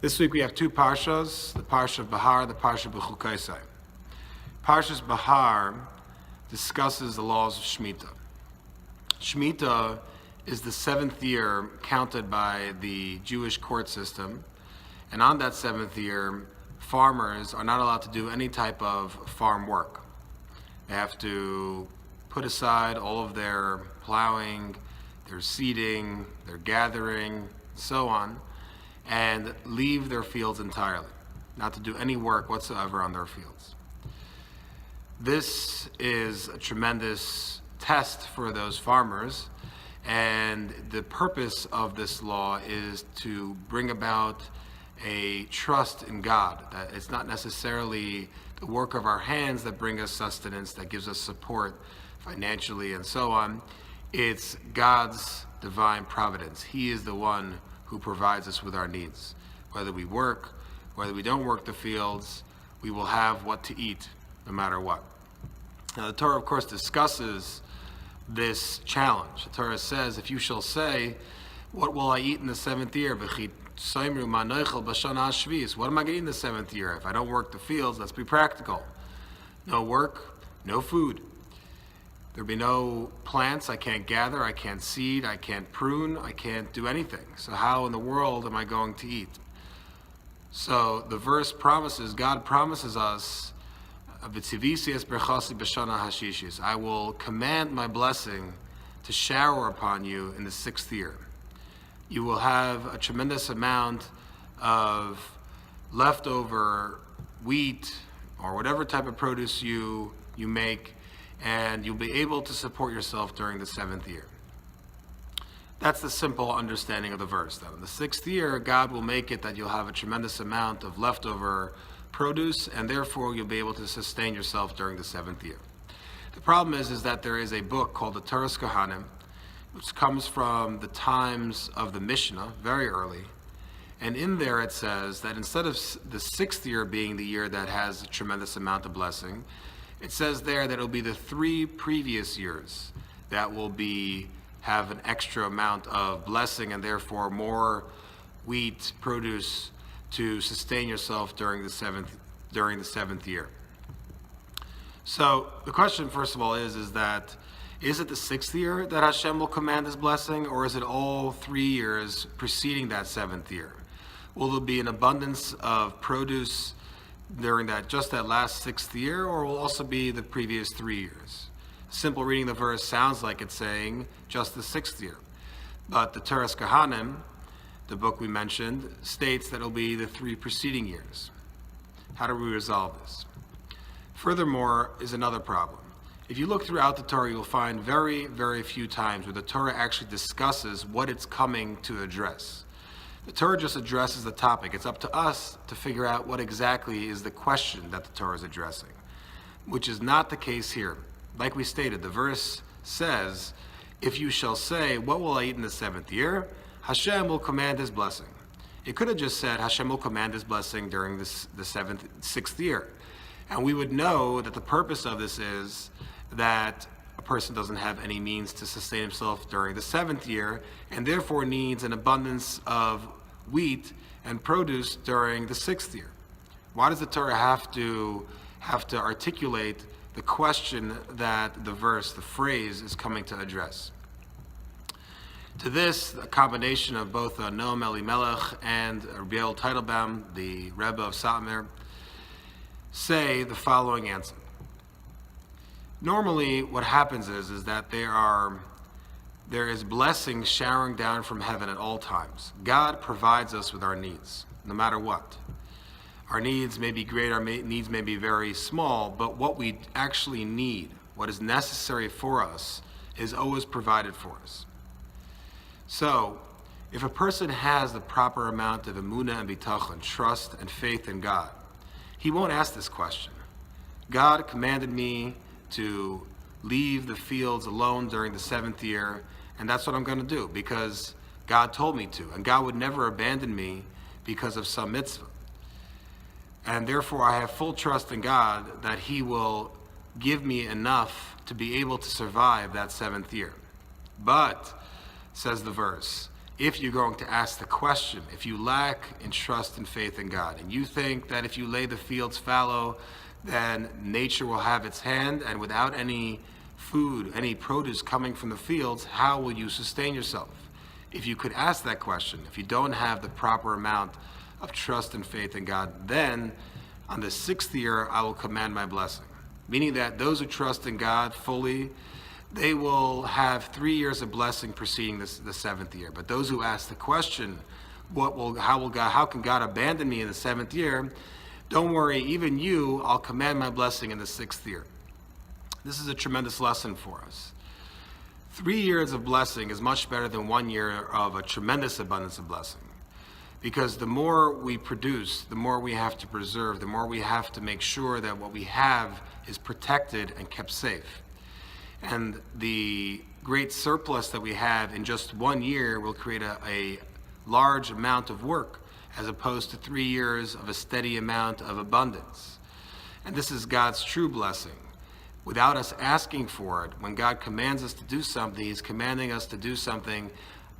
This week we have two Parshas, the Parsha of Behar, the Parsha of Bechukosai2. Parshas Behar discusses the laws of Shemitah. Shemitah is the 7th year counted by the Jewish court system, and on that 7th year, farmers are not allowed to do any type of farm work. They have to put aside all of their plowing, their seeding, their gathering, so on, and leave their fields entirely, not to do any work whatsoever on their fields. This is a tremendous test for those farmers, and the purpose of this law is to bring about a trust in God, that it's not necessarily the work of our hands that bring us sustenance, that gives us support financially and so on. It's God's divine providence. He is the one who provides us with our needs. Whether we work, whether we don't work the fields, we will have what to eat no matter what. Now the Torah, of course, discusses this challenge. The Torah says, if you shall say, what will I eat in the 7th year? What am I going to eat in the 7th year? If I don't work the fields, let's be practical. No work, no food. There'll be no plants, I can't gather, I can't seed, I can't prune, I can't do anything. So how in the world am I going to eat? So the verse promises, God promises us, I will command my blessing to shower upon you in the 6th year. You will have a tremendous amount of leftover wheat or whatever type of produce you make, and you'll be able to support yourself during the 7th year. That's the simple understanding of the verse. That in the 6th year, God will make it that you'll have a tremendous amount of leftover produce, and therefore you'll be able to sustain yourself during the 7th year. The problem is that there is a book called the Toras Kohanim, which comes from the times of the Mishnah, very early. And in there it says that instead of the 6th year being the year that has a tremendous amount of blessing, it says there that it'll be the 3 previous years that will have an extra amount of blessing and therefore more wheat produce to sustain yourself during the 7th year. So the question, first of all, is it the 6th year that Hashem will command His blessing, or is it all 3 years preceding that 7th year? Will there be an abundance of produce during that last 6th year, or will also be the previous 3 years? Simple reading the verse sounds like it's saying just the 6th year. But the Toras Kohanim, the book we mentioned, states that it'll be the 3 preceding years. How do we resolve this? Furthermore is another problem. If you look throughout the Torah, you'll find very, very few times where the Torah actually discusses what it's coming to address. The Torah just addresses the topic. It's up to us to figure out what exactly is the question that the Torah is addressing, which is not the case here. Like we stated, the verse says, if you shall say, what will I eat in the 7th year? Hashem will command His blessing. It could have just said, Hashem will command His blessing during the 6th year. And we would know that the purpose of this is that a person doesn't have any means to sustain himself during the 7th year, and therefore needs an abundance of wheat and produce during the 6th year. Why does the Torah have to articulate the question that the phrase is coming to address? To this, a combination of both Noam Elimelech and Rabbi Teitelbaum, the Rebbe of Satmar, say the following answer. Normally, what happens is that there is blessing showering down from heaven at all times. God provides us with our needs, no matter what. Our needs may be great, our needs may be very small, but what we actually need, what is necessary for us, is always provided for us. So, if a person has the proper amount of emunah and bitachon, trust and faith in God, he won't ask this question. God commanded me to leave the fields alone during the 7th year, and that's what I'm going to do because God told me to, and God would never abandon me because of some mitzvah. And therefore I have full trust in God that He will give me enough to be able to survive that 7th year. But, says the verse, if you're going to ask the question, if you lack in trust and faith in God, and you think that if you lay the fields fallow, then nature will have its hand, and without any food, any produce coming from the fields, how will you sustain yourself? If you could ask that question, if you don't have the proper amount of trust and faith in God, then on the 6th year, I will command my blessing. Meaning that those who trust in God fully, they will have 3 years of blessing preceding the 7th year. But those who ask the question, how can God abandon me in the 7th year? Don't worry, even you, I'll command my blessing in the 6th year. This is a tremendous lesson for us. 3 years of blessing is much better than 1 year of a tremendous abundance of blessing. Because the more we produce, the more we have to preserve, the more we have to make sure that what we have is protected and kept safe. And the great surplus that we have in just 1 year will create a large amount of work, as opposed to 3 years of a steady amount of abundance. And this is God's true blessing. Without us asking for it, when God commands us to do something, He's commanding us to do something,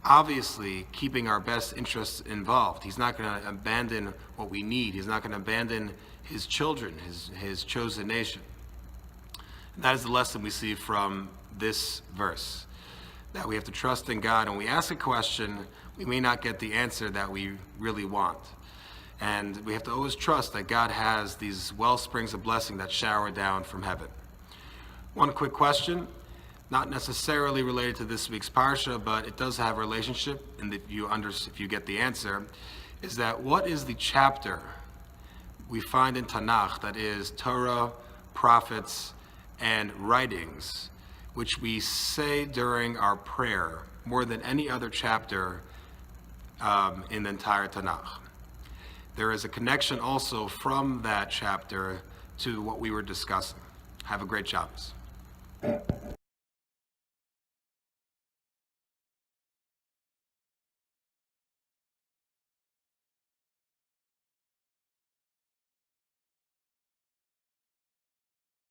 obviously keeping our best interests involved. He's not going to abandon what we need. He's not going to abandon His children, His chosen nation. And that is the lesson we see from this verse, that we have to trust in God. And when we ask a question, we may not get the answer that we really want. And we have to always trust that God has these well springs of blessing that shower down from heaven. One quick question, not necessarily related to this week's Parsha, but it does have a relationship, and if you get the answer, is that what is the chapter we find in Tanakh that is Torah, prophets, and writings, which we say during our prayer more than any other chapter in the entire Tanakh? There is a connection also from that chapter to what we were discussing. Have a great Shabbos.